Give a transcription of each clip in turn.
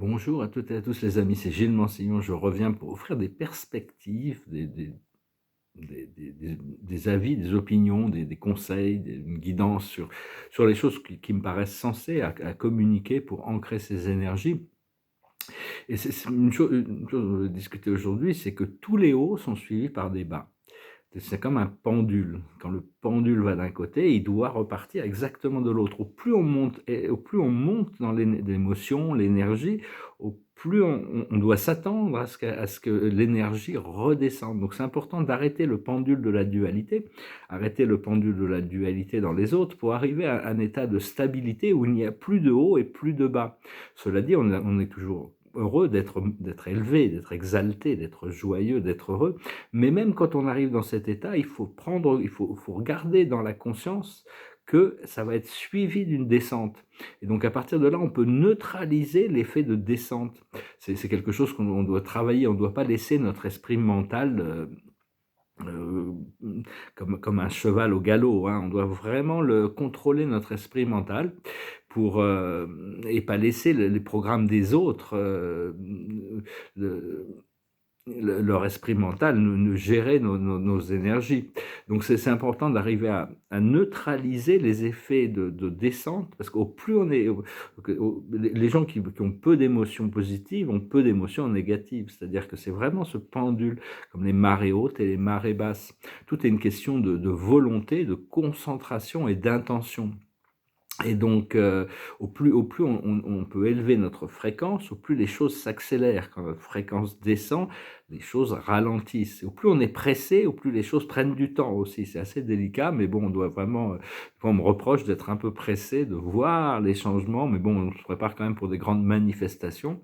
Bonjour à toutes et à tous les amis, c'est Gilles Mansillon. Je reviens pour offrir des perspectives, des avis, des opinions, des conseils, une guidance sur les choses qui me paraissent sensées à communiquer pour ancrer ces énergies. Et c'est une chose dont je veux discuter aujourd'hui, c'est que tous les hauts sont suivis par des bas. C'est comme un pendule. Quand le pendule va d'un côté, il doit repartir exactement de l'autre. Au plus on monte dans l'émotion, l'énergie, au plus on doit s'attendre à ce que l'énergie redescende. Donc c'est important d'arrêter le pendule de la dualité, arrêter le pendule de la dualité dans les autres pour arriver à un état de stabilité où il n'y a plus de haut et plus de bas. Cela dit, on est toujours heureux d'être élevé, d'être exalté, d'être joyeux, d'être heureux. Mais même quand on arrive dans cet état, il faut regarder dans la conscience que ça va être suivi d'une descente. Et donc à partir de là, on peut neutraliser l'effet de descente. C'est quelque chose qu'on doit travailler, on ne doit pas laisser notre esprit mental heu, comme un cheval au galop, hein. On doit vraiment contrôler notre esprit mental et pas laisser les programmes des autres, le leur esprit mental nous gérer nos énergies. Donc c'est important d'arriver à neutraliser les effets de descente, parce qu'au plus on est les gens qui ont peu d'émotions positives ont peu d'émotions négatives. C'est-à-dire que c'est vraiment ce pendule, comme les marées hautes et les marées basses. Tout est une question de volonté, de concentration et d'intention. Et donc, au plus on peut élever notre fréquence, au plus les choses s'accélèrent. Quand notre fréquence descend, les choses ralentissent. Au plus on est pressé, au plus les choses prennent du temps aussi. C'est assez délicat, mais bon, on doit vraiment, on me reproche d'être un peu pressé, de voir les changements, mais bon, on se prépare quand même pour des grandes manifestations.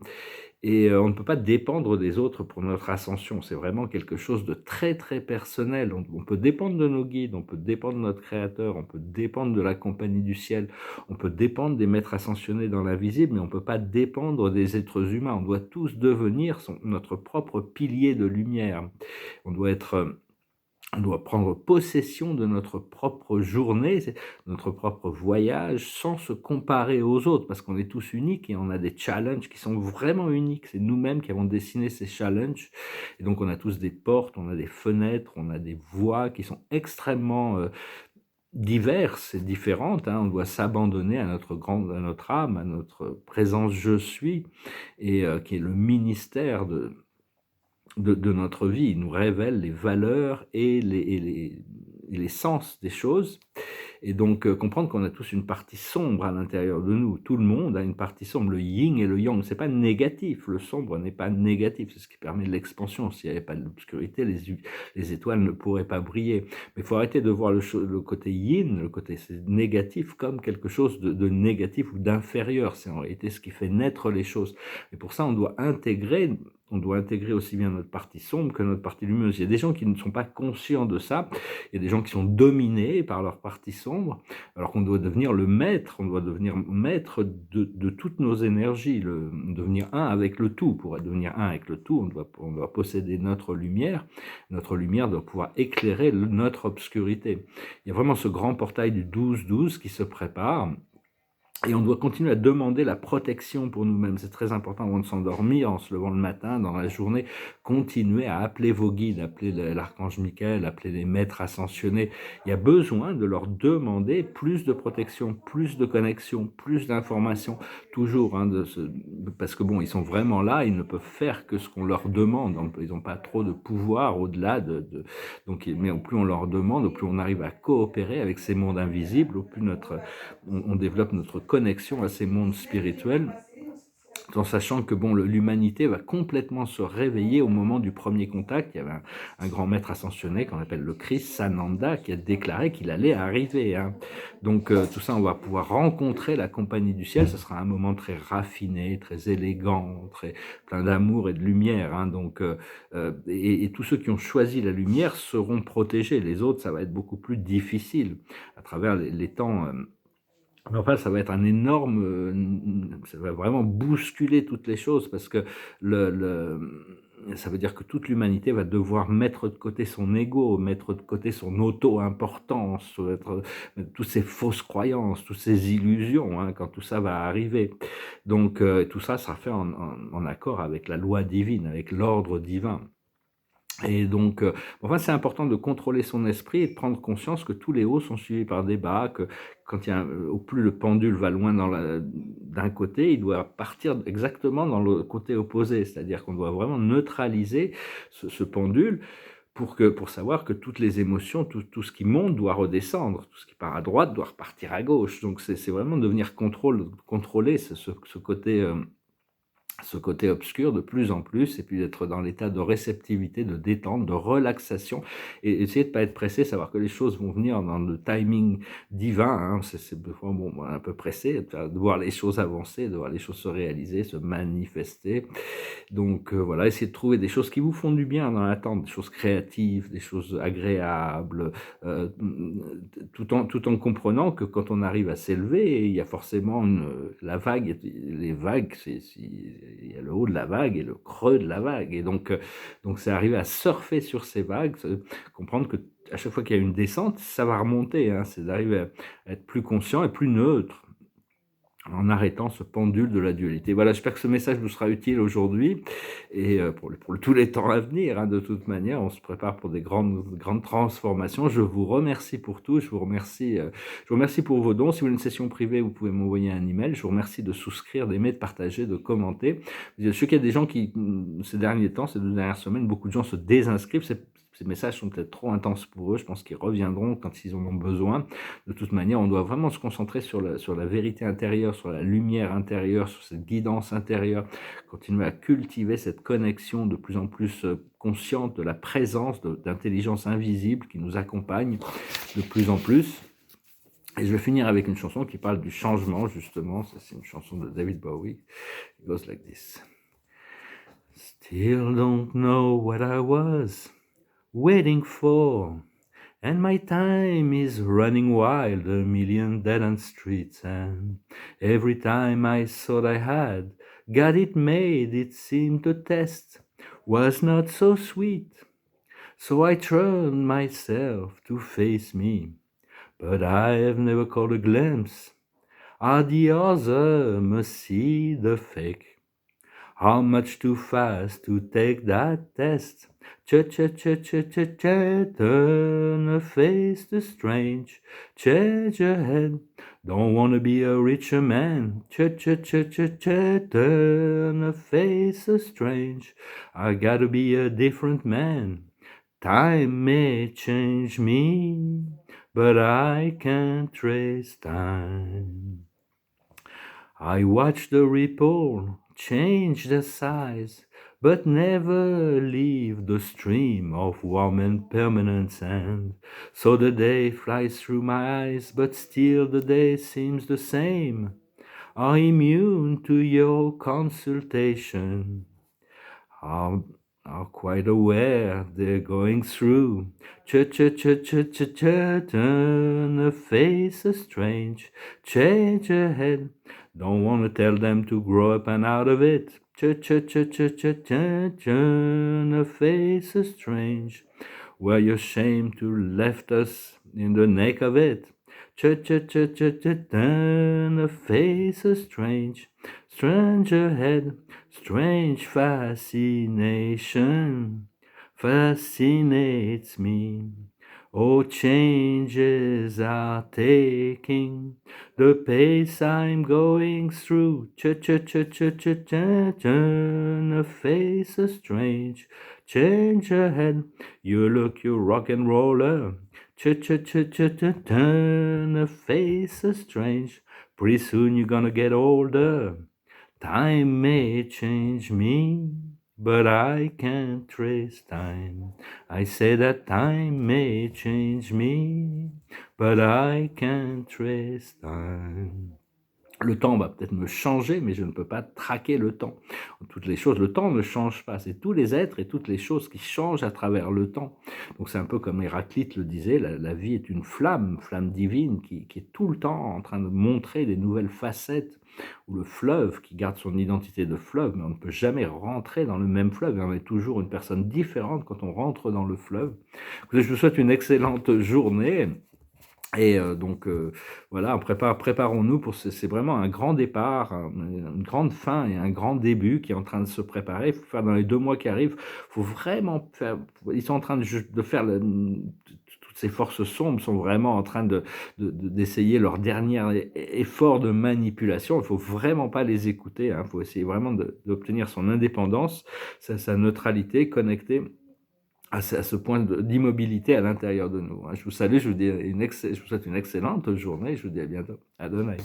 Et on ne peut pas dépendre des autres pour notre ascension. C'est vraiment quelque chose de très, très personnel. On peut dépendre de nos guides, on peut dépendre de notre créateur, on peut dépendre de la compagnie du ciel, on peut dépendre des maîtres ascensionnés dans l'invisible, mais on ne peut pas dépendre des êtres humains. On doit tous devenir notre propre pilier de lumière. On doit être, on doit prendre possession de notre propre journée, c'est notre propre voyage, sans se comparer aux autres, parce qu'on est tous uniques et on a des challenges qui sont vraiment uniques. C'est nous-mêmes qui avons dessiné ces challenges, et donc on a tous des portes, on a des fenêtres, on a des voies qui sont extrêmement diverses et différentes, hein. On doit s'abandonner à notre âme, à notre présence je suis, et qui est le ministère de notre vie. Il nous révèle les valeurs et les sens des choses. Et donc, comprendre qu'on a tous une partie sombre à l'intérieur de nous. Tout le monde a une partie sombre, le yin et le yang. C'est pas négatif, le sombre n'est pas négatif, c'est ce qui permet l'expansion. S'il n'y avait pas de l'obscurité, les étoiles ne pourraient pas briller. Mais il faut arrêter de voir le côté yin, le côté négatif, comme quelque chose de négatif ou d'inférieur. C'est en réalité ce qui fait naître les choses. Et pour ça, on doit intégrer aussi bien notre partie sombre que notre partie lumineuse. Il y a des gens qui ne sont pas conscients de ça. Il y a des gens qui sont dominés par leur partie sombre, alors qu'on doit devenir le maître, on doit devenir maître de toutes nos énergies, devenir un avec le tout. Pour devenir un avec le tout, on doit posséder notre lumière. Notre lumière doit pouvoir éclairer notre obscurité. Il y a vraiment ce grand portail du 12-12 qui se prépare. Et on doit continuer à demander la protection pour nous-mêmes. C'est très important avant de s'endormir, en se levant le matin, dans la journée. Continuez à appeler vos guides, appeler l'archange Michael, appeler les maîtres ascensionnés. Il y a besoin de leur demander plus de protection, plus de connexion, plus d'informations. Toujours, hein, parce que bon, ils sont vraiment là, ils ne peuvent faire que ce qu'on leur demande. Ils n'ont pas trop de pouvoir au-delà donc, mais au plus on leur demande, au plus on arrive à coopérer avec ces mondes invisibles, au plus on développe notre connexion à ces mondes spirituels, en sachant que bon, l'humanité va complètement se réveiller au moment du premier contact. Il y avait un grand maître ascensionné qu'on appelle le Christ, Sananda, qui a déclaré qu'il allait arriver, hein. Donc tout ça, on va pouvoir rencontrer la compagnie du ciel. Ce sera un moment très raffiné, très élégant, très plein d'amour et de lumière, hein. Donc, et tous ceux qui ont choisi la lumière seront protégés. Les autres, ça va être beaucoup plus difficile à travers les temps. Mais enfin, ça va être un énorme, ça va vraiment bousculer toutes les choses, parce que le ça veut dire que toute l'humanité va devoir mettre de côté son ego, mettre de côté son auto-importance, toutes ces fausses croyances, toutes ces illusions, hein, quand tout ça va arriver. Donc tout ça sera fait en accord avec la loi divine, avec l'ordre divin. Et donc, enfin, c'est important de contrôler son esprit et de prendre conscience que tous les hauts sont suivis par des bas, que quand il y a au plus le pendule va loin d'un côté, il doit partir exactement dans le côté opposé. C'est-à-dire qu'on doit vraiment neutraliser ce pendule pour savoir que toutes les émotions, tout ce qui monte doit redescendre, tout ce qui part à droite doit repartir à gauche. Donc c'est vraiment de venir contrôler ce côté obscur de plus en plus, et puis d'être dans l'état de réceptivité, de détente, de relaxation, et essayer de pas être pressé, savoir que les choses vont venir dans le timing divin, hein. C'est des fois, bon, un peu pressé, de voir les choses avancer, de voir les choses se réaliser, se manifester. Donc voilà, essayez de trouver des choses qui vous font du bien dans l'attente, des choses créatives, des choses agréables, tout en comprenant que quand on arrive à s'élever, il y a forcément la vague, les vagues, il y a le haut de la vague et le creux de la vague. Et donc c'est arriver à surfer sur ces vagues, comprendre que à chaque fois qu'il y a une descente, ça va remonter, hein. C'est d'arriver à être plus conscient et plus neutre, en arrêtant ce pendule de la dualité. Voilà, j'espère que ce message vous sera utile aujourd'hui et pour tous les temps à venir, hein, de toute manière, on se prépare pour des grandes transformations. Je vous remercie pour tout, je vous remercie pour vos dons. Si vous voulez une session privée, vous pouvez m'envoyer un email. Je vous remercie de souscrire, d'aimer, de partager, de commenter. Je sais qu'il y a des gens qui, ces derniers temps, ces 2 dernières semaines, beaucoup de gens se désinscrivent. Ces messages sont peut-être trop intenses pour eux. Je pense qu'ils reviendront quand ils en ont besoin. De toute manière, on doit vraiment se concentrer sur la vérité intérieure, sur la lumière intérieure, sur cette guidance intérieure, continuer à cultiver cette connexion de plus en plus consciente de la présence d'intelligence invisible qui nous accompagne de plus en plus. Et je vais finir avec une chanson qui parle du changement, justement. C'est une chanson de David Bowie. It goes like this. Still don't know what I was waiting for. And my time is running wild, a million dead-end streets, and every time I thought I had got it made, it seemed the test was not so sweet. So I turned myself to face me, but I have never caught a glimpse of the other must see the fake. How much too fast to take that test? Cha-cha-cha-cha-cha-cha, turn a face the strange, change your head, don't wanna be a richer man. Cha-cha-cha-cha-cha, turn a face the strange, I gotta be a different man. Time may change me, but I can't trace time. I watch the ripple change the size, but never leave the stream of warm and permanent sand. So the day flies through my eyes, but still the day seems the same. Are immune to your consultation. Are quite aware they're going through. Cha-cha-cha-cha-cha-cha, turn a face a strange, change ahead. Don't want to tell them to grow up and out of it. Cha-cha-cha-cha-cha-cha, turn a face a strange. Were you ashamed to left us in the neck of it? Cha-cha-cha-cha-cha, turn a face a strange, strange ahead. Strange fascination fascinates me. Oh, changes are taking the pace I'm going through. Cha-cha-cha-cha-cha-cha, turn a face a strange, change ahead. You look, you rock and roller. Cha-cha-cha-cha-cha, turn a face a strange. Pretty soon you're gonna get older. Time may change me, but I can't trace time. I say that time may change me, but I can't trace time. Le temps va peut-être me changer, mais je ne peux pas traquer le temps. Toutes les choses, le temps ne change pas. C'est tous les êtres et toutes les choses qui changent à travers le temps. Donc c'est un peu comme Héraclite le disait, la vie est une flamme, flamme divine, qui est tout le temps en train de montrer des nouvelles facettes. Ou le fleuve qui garde son identité de fleuve, mais on ne peut jamais rentrer dans le même fleuve. Et on est toujours une personne différente quand on rentre dans le fleuve. Je vous souhaite une excellente journée. Et voilà, préparons-nous pour c'est vraiment un grand départ, une grande fin et un grand début qui est en train de se préparer. Il faut faire dans les 2 mois qui arrivent, il faut vraiment faire ils sont en train de faire toutes ces forces sombres sont vraiment en train d'essayer leur dernier effort de manipulation. Il ne faut vraiment pas les écouter, hein. Il faut essayer vraiment d'obtenir son indépendance, sa neutralité, connectée à ce point d'immobilité à l'intérieur de nous, hein. Je vous salue, je vous souhaite une excellente journée, je vous dis à bientôt. À demain.